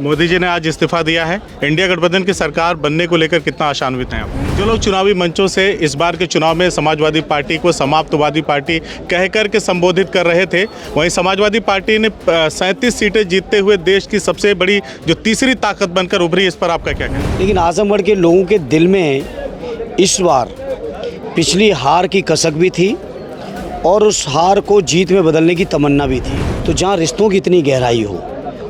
मोदी जी ने आज इस्तीफा दिया है। इंडिया गठबंधन की सरकार बनने को लेकर कितना आशान्वित हैं आप? जो लोग चुनावी मंचों से इस बार के चुनाव में समाजवादी पार्टी को समाप्तवादी पार्टी कह कर के संबोधित कर रहे थे, वहीं समाजवादी पार्टी ने 37 सीटें जीतते हुए देश की सबसे बड़ी जो तीसरी ताकत बनकर उभरी। इस पर आपका क्या कहना है? लेकिन आजमगढ़ के लोगों के दिल में इस बार पिछली हार की कसक भी थी और उस हार को जीत में बदलने की तमन्ना भी थी। तो जहाँ रिश्तों की इतनी गहराई हो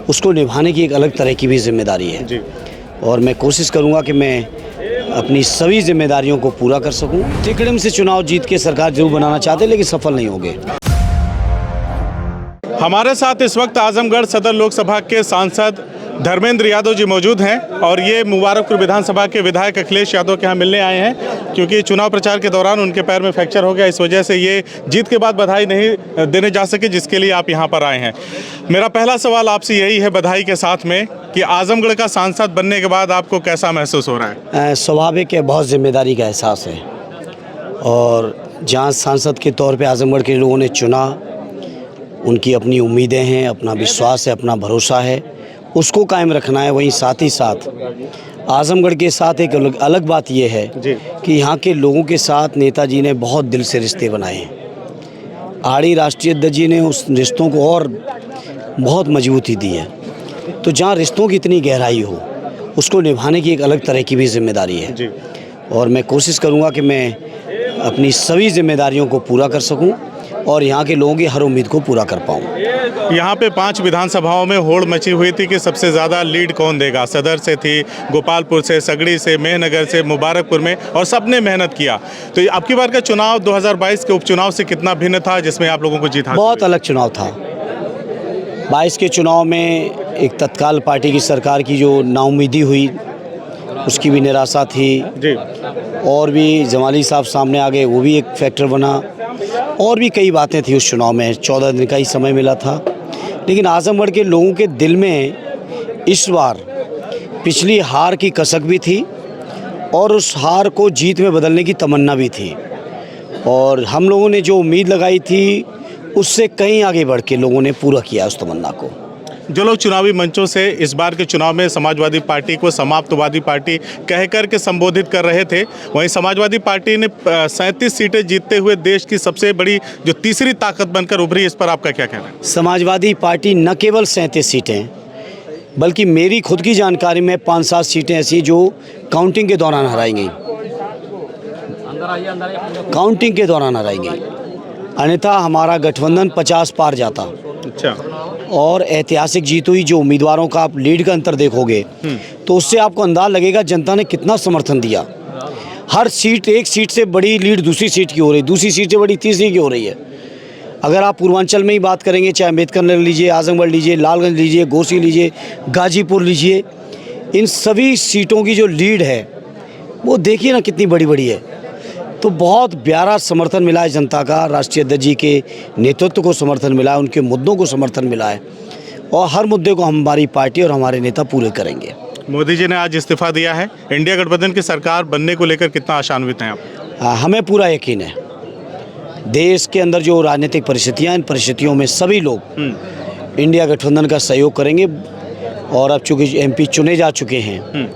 उसको निभाने की एक अलग तरह की भी जिम्मेदारी है जी। और मैं कोशिश करूंगा कि मैं अपनी सभी जिम्मेदारियों को पूरा कर सकूं। तिकड़म से चुनाव जीत के सरकार जरूर बनाना चाहते लेकिन सफल नहीं होंगे। हमारे साथ इस वक्त आजमगढ़ सदर लोकसभा के सांसद धर्मेंद्र यादव जी मौजूद हैं और ये मुबारकपुर विधानसभा के विधायक अखिलेश यादव के यहाँ मिलने आए हैं, क्योंकि चुनाव प्रचार के दौरान उनके पैर में फ्रैक्चर हो गया। इस वजह से ये जीत के बाद बधाई नहीं देने जा सके, जिसके लिए आप यहाँ पर आए हैं। मेरा पहला सवाल आपसे यही है, बधाई के साथ में, कि आजमगढ़ का सांसद बनने के बाद आपको कैसा महसूस हो रहा है? स्वाभाविक है, बहुत जिम्मेदारी का एहसास है और जहाँ सांसद के तौर पर आजमगढ़ के लोगों ने चुना, उनकी अपनी उम्मीदें हैं, अपना विश्वास है, अपना भरोसा है, उसको कायम रखना है। वहीं साथ ही साथ आजमगढ़ के साथ एक अलग बात यह है कि यहाँ के लोगों के साथ नेताजी ने बहुत दिल से रिश्ते बनाए हैं। आड़ी राष्ट्रीय अध्यक्ष जी ने उस रिश्तों को और बहुत मजबूती दी है। तो जहाँ रिश्तों की इतनी गहराई हो उसको निभाने की एक अलग तरह की भी जिम्मेदारी है और मैं कोशिश करूँगा कि मैं अपनी सभी जिम्मेदारियों को पूरा कर सकूँ और यहाँ के लोगों की हर उम्मीद को पूरा कर पाऊँ। यहाँ पे 5 विधानसभाओं में होड़ मची हुई थी कि सबसे ज़्यादा लीड कौन देगा। सदर से थी, गोपालपुर से, सगड़ी से, मेहनगर से, मुबारकपुर में, और सबने मेहनत किया। तो अब की बार का चुनाव 2022 के उपचुनाव से कितना भिन्न था, जिसमें आप लोगों को जीत हासिल? बहुत अलग चुनाव था। 22 के चुनाव में एक तत्काल पार्टी की सरकार की जो नाउमीदी हुई उसकी भी निराशा थी जी। और भी जमाली साहब सामने आ गए, वो भी एक फैक्टर बना, और भी कई बातें थी उस चुनाव में। 14 दिन का ही समय मिला था, लेकिन आजमगढ़ के लोगों के दिल में इस बार पिछली हार की कसक भी थी और उस हार को जीत में बदलने की तमन्ना भी थी और हम लोगों ने जो उम्मीद लगाई थी उससे कहीं आगे बढ़ के लोगों ने पूरा किया उस तमन्ना को। जो लोग चुनावी मंचों से इस बार के चुनाव में समाजवादी पार्टी को समाप्तवादी पार्टी कह कर के संबोधित कर रहे थे, वहीं समाजवादी पार्टी ने 37 सीटें जीतते हुए देश की सबसे बड़ी जो तीसरी ताकत बनकर उभरी। इस पर आपका क्या कहना है? समाजवादी पार्टी न केवल 37 सीटें, बल्कि मेरी खुद की जानकारी में 5-7 सीटें ऐसी जो काउंटिंग के दौरान हराई गई, काउंटिंग के दौरान हराई गई, अन्यथा हमारा गठबंधन 50 पार जाता। अच्छा। और ऐतिहासिक जीत हुई। जो उम्मीदवारों का आप लीड का अंतर देखोगे तो उससे आपको अंदाज़ लगेगा जनता ने कितना समर्थन दिया। हर सीट, एक सीट से बड़ी लीड दूसरी सीट की हो रही, दूसरी सीट से बड़ी तीसरी की हो रही है। अगर आप पूर्वांचल में ही बात करेंगे, चाहे अम्बेडकर नगर लीजिए, आजमगढ़ लीजिए, लालगंज लीजिए, घोसी लीजिए, गाजीपुर लीजिए, इन सभी सीटों की जो लीड है वो देखिए ना कितनी बड़ी बड़ी है। तो बहुत प्यारा समर्थन मिला है जनता का, राष्ट्रीय अध्यक्ष जी के नेतृत्व को समर्थन मिला है, उनके मुद्दों को समर्थन मिला है और हर मुद्दे को हमारी पार्टी और हमारे नेता पूरे करेंगे। मोदी जी ने आज इस्तीफा दिया है। इंडिया गठबंधन की सरकार बनने को लेकर कितना आशान्वित हैं आप? हमें पूरा यकीन है। देश के अंदर जो राजनीतिक परिस्थितियाँ, इन परिस्थितियों में सभी लोग इंडिया गठबंधन का सहयोग करेंगे और अब चूँकि MP चुने जा चुके हैं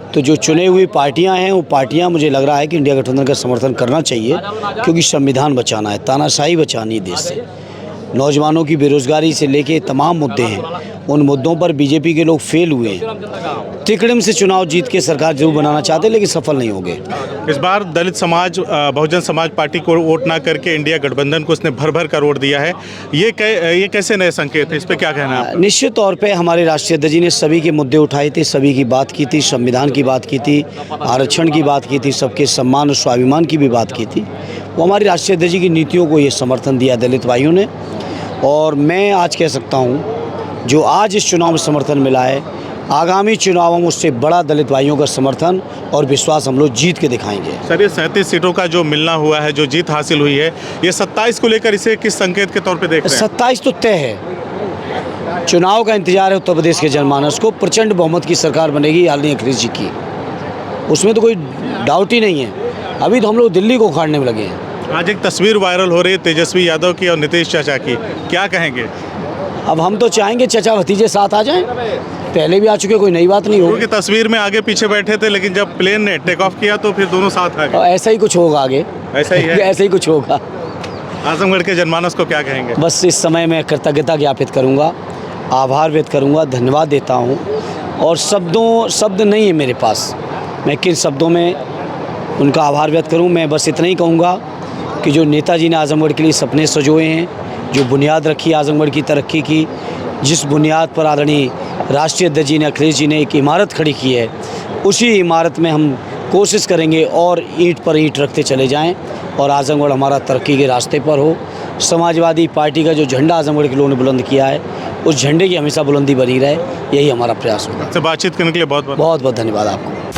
तो जो चुने हुई पार्टियां हैं वो पार्टियां, मुझे लग रहा है कि इंडिया गठबंधन का समर्थन करना चाहिए, क्योंकि संविधान बचाना है, तानाशाही बचानी है देश से। नौजवानों की बेरोजगारी से लेके तमाम मुद्दे हैं, उन मुद्दों पर बीजेपी के लोग फेल हुए हैं। तिकड़म से चुनाव जीत के सरकार जरूर बनाना चाहते लेकिन सफल नहीं होंगे। इस बार दलित समाज, बहुजन समाज पार्टी को वोट ना करके इंडिया गठबंधन को उसने भर भर कर वोट दिया है। ये कैसे नए संकेत है? इस पर क्या कहना है? निश्चित तौर पे हमारे राष्ट्रीय अध्यक्ष जी ने सभी के मुद्दे उठाए थे, सभी की बात की थी, संविधान की बात की थी, आरक्षण की बात की थी, सबके सम्मान और स्वाभिमान की भी बात की थी। वो हमारी राष्ट्रीय अध्यक्ष जी की नीतियों को ये समर्थन दिया दलित भाइयों ने और मैं आज कह सकता हूँ जो आज इस चुनाव में समर्थन मिला है, आगामी चुनावों में उससे बड़ा दलित भाइयों का समर्थन और विश्वास हम लोग जीत के दिखाएंगे। सर, ये 37 सीटों का जो मिलना हुआ है, जो जीत हासिल हुई है, ये 27 को लेकर इसे किस संकेत के तौर पे देख रहे हैं? 27 तो तय है। चुनाव का इंतजार है उत्तर प्रदेश के जनमानस को। प्रचंड बहुमत की सरकार बनेगी आदरणीय अखिलेश जी की, उसमें तो कोई डाउट ही नहीं है। अभी तो हम लोग दिल्ली को उखाड़ने में लगे हैं। आज एक तस्वीर वायरल हो रही है तेजस्वी यादव की और नीतीश चाचा की, क्या कहेंगे? अब हम तो चाहेंगे चचा भतीजे साथ आ जाएं। पहले भी आ चुके, कोई नई बात नहीं होगी। क्योंकि तस्वीर में आगे पीछे बैठे थे, लेकिन जब प्लेन ने टेक ऑफ किया तो फिर दोनों साथ आ गए। और ऐसा ही कुछ होगा आगे, ऐसा ही है। ऐसा ही कुछ होगा। आजमगढ़ के जनमानस को क्या कहेंगे? बस इस समय मैं कृतज्ञता ज्ञापित करूँगा, आभार व्यक्त करूँगा, धन्यवाद देता हूँ। और शब्द नहीं है मेरे पास, मैं किन शब्दों में उनका आभार व्यक्त करूँ। मैं बस इतना ही कहूँगा कि जो नेताजी ने आजमगढ़ के लिए सपने सजोए हैं, जो बुनियाद रखी आजमगढ़ की तरक्की की, जिस बुनियाद पर आदरणीय राष्ट्रीय अध्यक्ष जी ने, अखिलेश जी ने एक इमारत खड़ी की है, उसी इमारत में हम कोशिश करेंगे और ईंट पर ईंट रखते चले जाएं और आजमगढ़ हमारा तरक्की के रास्ते पर हो। समाजवादी पार्टी का जो झंडा आजमगढ़ के लोगों ने बुलंद किया है, उस झंडे की हमेशा बुलंदी बनी रहे, यही हमारा प्रयास होगा। से बातचीत करने के लिए बहुत बहुत बहुत बहुत धन्यवाद आपको।